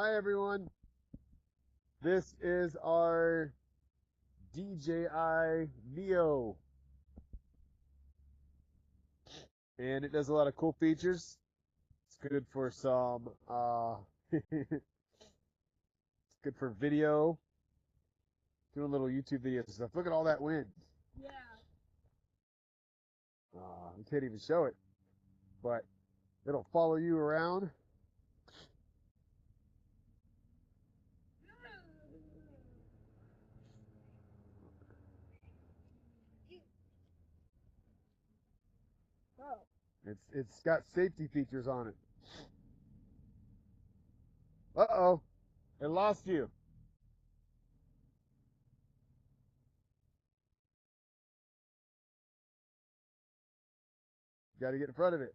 Hi everyone, this is our DJI Neo, and it does a lot of cool features. It's good for some, it's good for video, doing little YouTube videos and stuff. Look at all that wind. Yeah. You can't even show it, but it'll follow you around. Oh. It's got safety features on it. Uh-oh, it lost you. Got to get in front of it.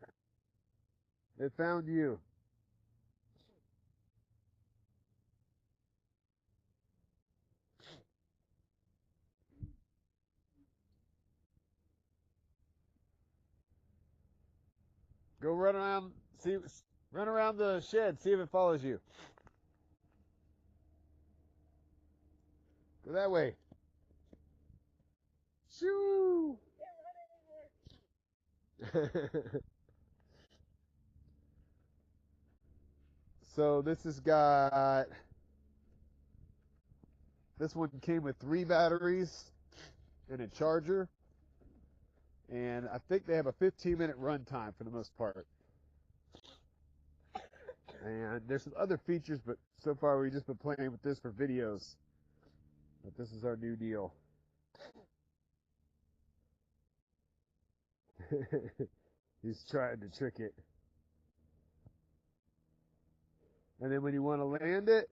It found you. Go run around, run around the shed, see if it follows you. Go that way. Shoo! So this one came with 3 batteries and a charger, and I think they have a 15-minute run time for the most part. And there's some other features, but so far we've just been playing with this for videos. But this is our new deal. He's trying to trick it. And then when you want to land it,